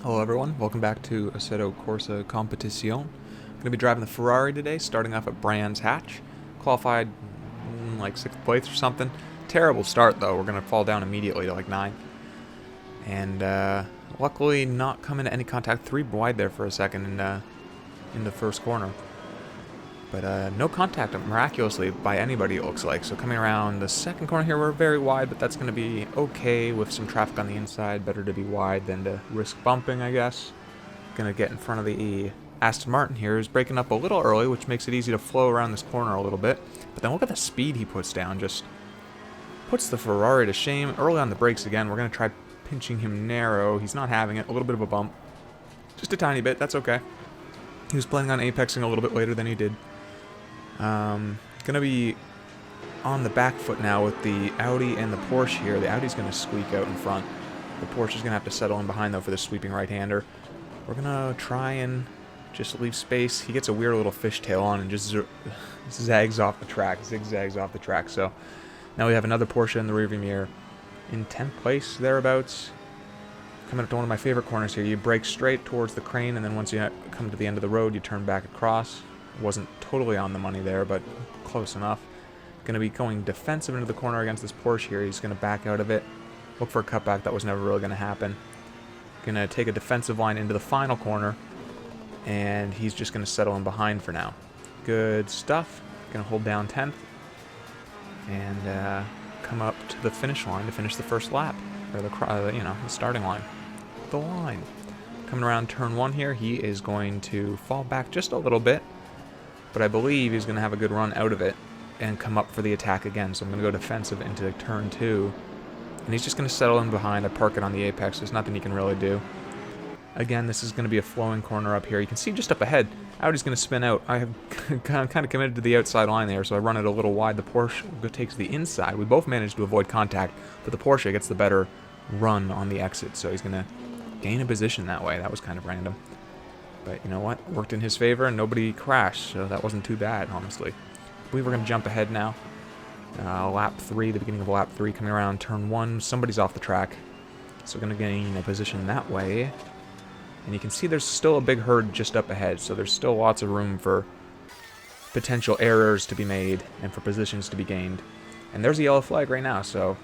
Hello everyone, welcome back to Assetto Corsa Competition. I'm going to be driving the Ferrari today, starting off at Brands Hatch. Qualified like 6th place or something. Terrible start though, we're going to fall down immediately to like 9. And luckily not come into any contact, 3 wide there for a second in the first corner. But no contact miraculously by anybody it looks like. So coming around the second corner here, we're very wide, but that's going to be okay with some traffic on the inside. Better to be wide than to risk bumping, I guess. Going to get in front of the Aston Martin here, who's breaking up a little early, which makes it easy to flow around this corner a little bit. But then look at the speed he puts down. Just puts the Ferrari to shame. Early on the brakes again. We're going to try pinching him narrow. He's not having it. A little bit of a bump. Just a tiny bit. That's okay. He was planning on apexing a little bit later than he did. Gonna be on the back foot now with the Audi and the Porsche here. The Audi's gonna squeak out in front. The Porsche's gonna have to settle in behind though for the sweeping right-hander. We're gonna try and just leave space. He gets a weird little fishtail on and just zigzags off the track. So now we have another Porsche in the rearview mirror. In 10th place, thereabouts. Coming up to one of my favorite corners here. You brake straight towards the crane, and then once you come to the end of the road, you turn back across. Wasn't totally on the money there, but close enough. Going to be going defensive into the corner against this Porsche here. He's going to back out of it. Look for a cutback. That was never really going to happen. Going to take a defensive line into the final corner, and he's just going to settle in behind for now. Good stuff. Going to hold down 10th and come up to the finish line to finish the first lap, or the starting line. The line. Coming around turn 1 here, he is going to fall back just a little bit. But I believe he's going to have a good run out of it and come up for the attack again. So I'm going to go defensive into turn 2. And he's just going to settle in behind. I park it on the apex. There's nothing he can really do. Again, this is going to be a flowing corner up here. You can see just up ahead, Audi's going to spin out. I have kind of committed to the outside line there, so I run it a little wide. The Porsche takes the inside. We both managed to avoid contact, but the Porsche gets the better run on the exit. So he's going to gain a position that way. That was kind of random. But you know what? Worked in his favor and nobody crashed, so that wasn't too bad, honestly. I believe we're going to jump ahead now. Lap 3, the beginning of lap 3, coming around turn 1. Somebody's off the track, so we're going to gain a position that way. And you can see there's still a big herd just up ahead, so there's still lots of room for potential errors to be made and for positions to be gained. And there's a yellow flag right now, so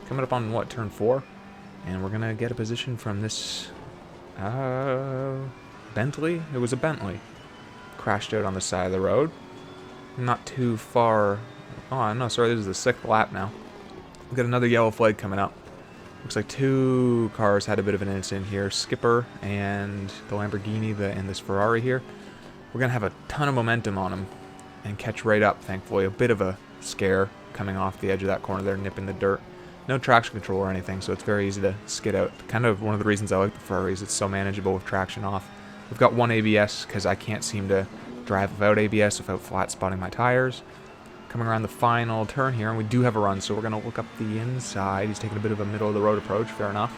coming up on, what, turn 4? And we're going to get a position from this... Bentley? It was a Bentley. Crashed out on the side of the road. Not too far. Oh, no, sorry, this is the 6th lap now. We've got another yellow flag coming up. Looks like 2 cars had a bit of an incident here. Skipper and the Lamborghini and this Ferrari here. We're going to have a ton of momentum on them and catch right up, thankfully. A bit of a scare coming off the edge of that corner there, nipping the dirt. No traction control or anything, so it's very easy to skid out. Kind of one of the reasons I like the Ferrari is it's so manageable with traction off. We've got 1 ABS because I can't seem to drive without ABS without flat spotting my tires. Coming around the final turn here, and we do have a run, so we're going to look up the inside. He's taking a bit of a middle-of-the-road approach, fair enough.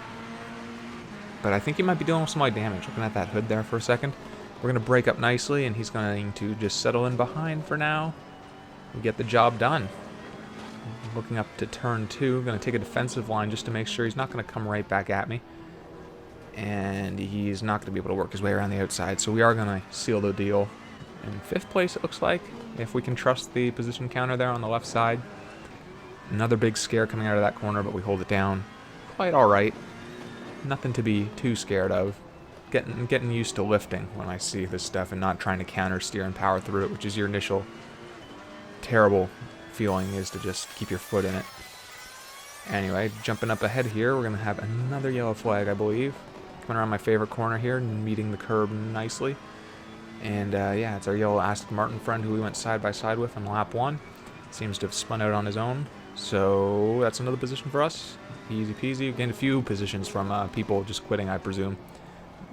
But I think he might be doing some light damage. Looking at that hood there for a second. We're going to break up nicely, and he's going to just settle in behind for now. We get the job done. Looking up to turn 2, going to take a defensive line just to make sure he's not going to come right back at me. And he's not going to be able to work his way around the outside, so we are going to seal the deal. In 5th place, it looks like, if we can trust the position counter there on the left side. Another big scare coming out of that corner, but we hold it down quite alright. Nothing to be too scared of. Getting used to lifting when I see this stuff and not trying to counter steer and power through it, which is your initial terrible feeling, is to just keep your foot in it. Anyway, jumping up ahead here, we're going to have another yellow flag, I believe. Coming around my favorite corner here and meeting the curb nicely. And yeah, it's our yellow Aston Martin friend who we went side by side with on lap 1. Seems to have spun out on his own. So that's another position for us. Easy peasy. Gained a few positions from people just quitting, I presume.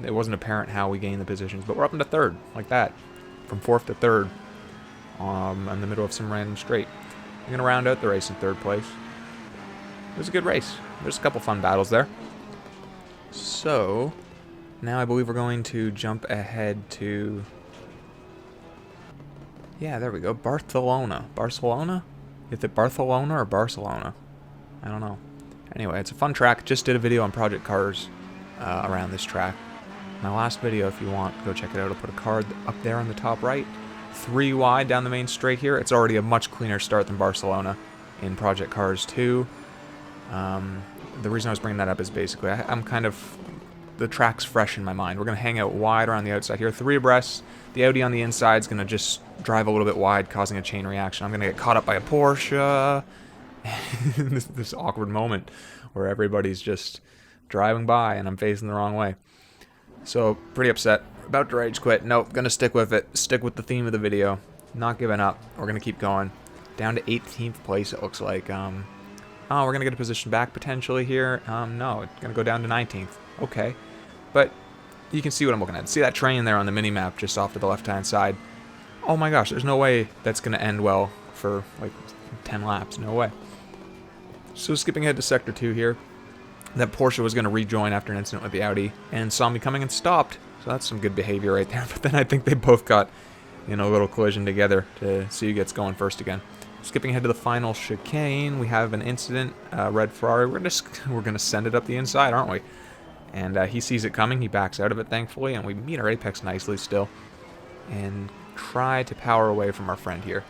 It wasn't apparent how we gained the positions, but we're up into 3rd, like that. From 4th to 3rd. In the middle of some random straight. We're going to round out the race in 3rd place. It was a good race. There's a couple fun battles there. So, now I believe we're going to jump ahead to... Yeah, there we go. Barcelona. Barcelona? Is it Barcelona or Barcelona? I don't know. Anyway, it's a fun track. Just did a video on Project Cars around this track. My last video, if you want, go check it out. I'll put a card up there on the top right. 3 wide down the main straight here. It's already a much cleaner start than Barcelona in Project Cars 2. The reason I was bringing that up is basically I'm kind of... the track's fresh in my mind. We're going to hang out wide around the outside here. 3 abreast. The Audi on the inside is going to just drive a little bit wide, causing a chain reaction. I'm going to get caught up by a Porsche. this awkward moment where everybody's just driving by and I'm facing the wrong way. So, pretty upset. About to rage quit. Nope, gonna stick with it. Stick with the theme of the video. Not giving up. We're gonna keep going. Down to 18th place, it looks like. Oh, we're gonna get a position back potentially here. No, it's gonna go down to 19th. Okay. But you can see what I'm looking at. See that train there on the mini-map just off to the left-hand side? Oh my gosh, there's no way that's gonna end well for, like, 10 laps. No way. So, skipping ahead to Sector 2 here. That Porsche was going to rejoin after an incident with the Audi and saw me coming and stopped. So that's some good behavior right there. But then I think they both got, you know, a little collision together to see who gets going first again. Skipping ahead to the final chicane, we have an incident. Red Ferrari. We're gonna send it up the inside, aren't we? And he sees it coming. He backs out of it, thankfully, and we meet our apex nicely still, and try to power away from our friend here.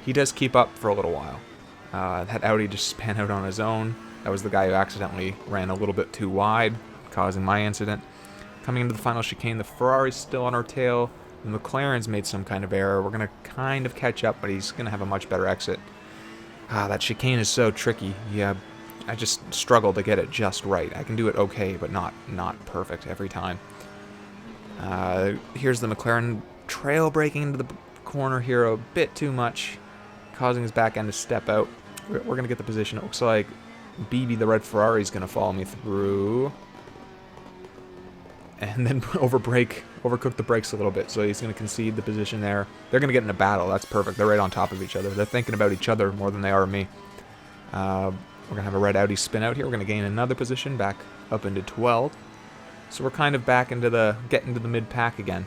He does keep up for a little while. That Audi just span out on his own. That was the guy who accidentally ran a little bit too wide, causing my incident. Coming into the final chicane, the Ferrari's still on our tail. The McLaren's made some kind of error. We're going to kind of catch up, but he's going to have a much better exit. That chicane is so tricky. Yeah, I just struggle to get it just right. I can do it okay, but not perfect every time. Here's the McLaren trail braking into the corner here a bit too much, causing his back end to step out. We're going to get the position. It looks like BB, the red Ferrari, is going to follow me through. And then overcook the brakes a little bit. So he's going to concede the position there. They're going to get in a battle. That's perfect. They're right on top of each other. They're thinking about each other more than they are me. We're going to have a red Audi spin out here. We're going to gain another position back up into 12. So we're kind of back into getting to the mid-pack again.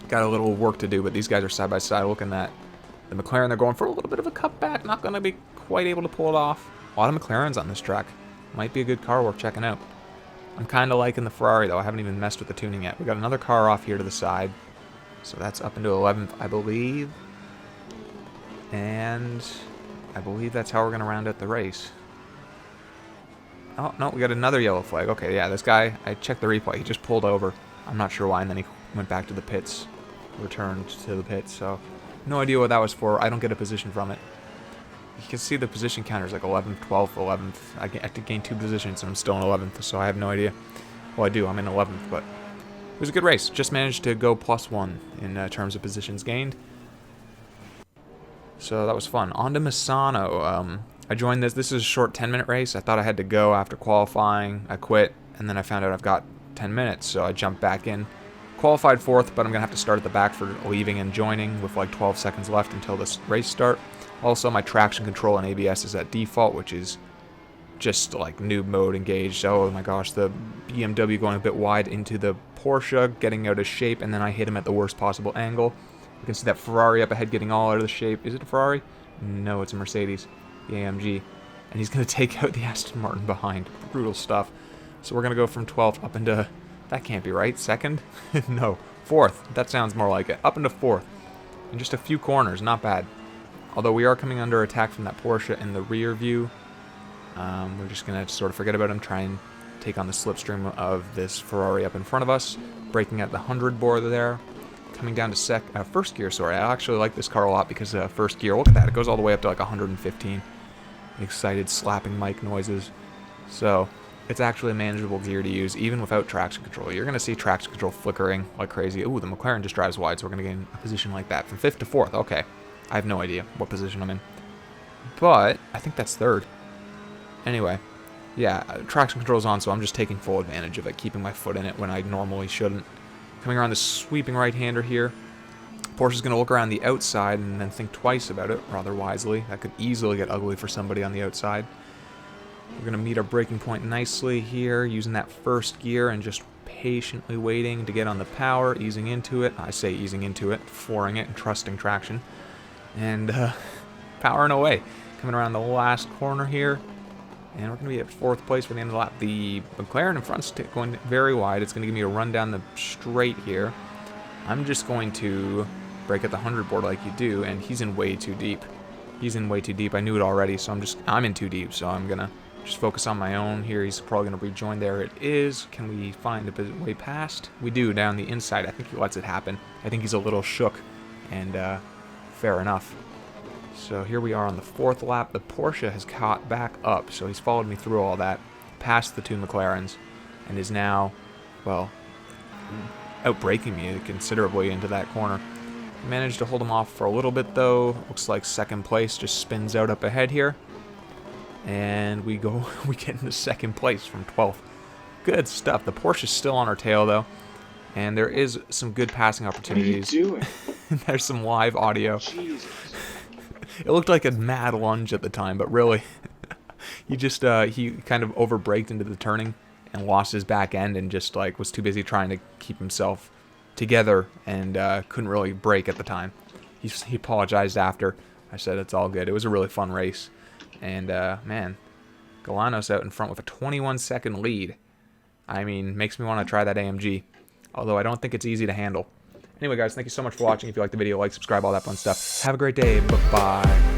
Got a little work to do, but these guys are side by side looking at the McLaren. They're going for a little bit of a cutback. Not going to be quite able to pull it off. A lot of McLarens on this track. Might be a good car worth checking out. I'm kind of liking the Ferrari, though. I haven't even messed with the tuning yet. We got another car off here to the side. So that's up into 11th, I believe. And I believe that's how we're going to round out the race. Oh, no, we got another yellow flag. Okay, yeah, this guy, I checked the replay. He just pulled over. I'm not sure why, and then he went back to the pits. Returned to the pits, so no idea what that was for. I don't get a position from it. You can see the position counters like 11th, 12th, 11th. I have to gain 2 positions and I'm still in 11th, so I have no idea. Well, I do. I'm in 11th, but it was a good race. Just managed to go +1 in terms of positions gained. So that was fun. On to Misano. I joined this. This is a short 10-minute race. I thought I had to go after qualifying. I quit, and then I found out I've got 10 minutes, so I jumped back in. Qualified 4th, but I'm going to have to start at the back for leaving and joining with like 12 seconds left until this race start. Also, my traction control and ABS is at default, which is just like noob mode engaged. Oh my gosh, the BMW going a bit wide into the Porsche, getting out of shape, and then I hit him at the worst possible angle. You can see that Ferrari up ahead getting all out of the shape. Is it a Ferrari? No, it's a Mercedes, the AMG. And he's going to take out the Aston Martin behind. Brutal stuff. So we're going to go from 12th up into... That can't be right. 2nd? No. 4th. That sounds more like it. Up into 4th. In just a few corners. Not bad. Although we are coming under attack from that Porsche in the rear view. We're just going to sort of forget about him, try and take on the slipstream of this Ferrari up in front of us. Braking at the 100 bore there. Coming down to first gear, sorry. I actually like this car a lot because first gear, look at that. It goes all the way up to like 115. Excited slapping mic noises. So it's actually a manageable gear to use even without traction control. You're going to see traction control flickering like crazy. Ooh, the McLaren just drives wide, so we're going to gain a position like that. From 5th to 4th, okay. I have no idea what position I'm in. But I think that's 3rd. Anyway, yeah, traction control's on, so I'm just taking full advantage of it, keeping my foot in it when I normally shouldn't. Coming around the sweeping right-hander here. Porsche's going to look around the outside and then think twice about it, rather wisely. That could easily get ugly for somebody on the outside. We're going to meet our braking point nicely here, using that first gear and just patiently waiting to get on the power, easing into it. I say easing into it, flooring it, and trusting traction. And powering away. Coming around the last corner here. And we're going to be at 4th place for the end of the lap. The McLaren in front's going very wide. It's going to give me a run down the straight here. I'm just going to brake at the 100 board like you do, and he's in way too deep. He's in way too deep. I knew it already, so I'm in too deep, so I'm going to just focus on my own here. He's probably going to rejoin. There it is. Can we find a way past? We do, down the inside. I think he lets it happen. I think he's a little shook, and fair enough. So here we are on the 4th lap. The Porsche has caught back up, so he's followed me through all that, past the 2 McLarens, and is now, well, outbraking me considerably into that corner. Managed to hold him off for a little bit, though. Looks like 2nd place just spins out up ahead here. And we get into 2nd place from 12th. Good stuff. The Porsche's still on our tail, though. And there is some good passing opportunities. What are you doing? There's some live audio. Jesus. It looked like a mad lunge at the time, but really, he kind of overbraked into the turning and lost his back end and just like was too busy trying to keep himself together and couldn't really brake at the time. He apologized after. I said it's all good. It was a really fun race. And man, Galanos out in front with a 21-second lead. I mean, makes me want to try that AMG. Although I don't think it's easy to handle. Anyway, guys, thank you so much for watching. If you liked the video, like, subscribe, all that fun stuff. Have a great day. Bye-bye.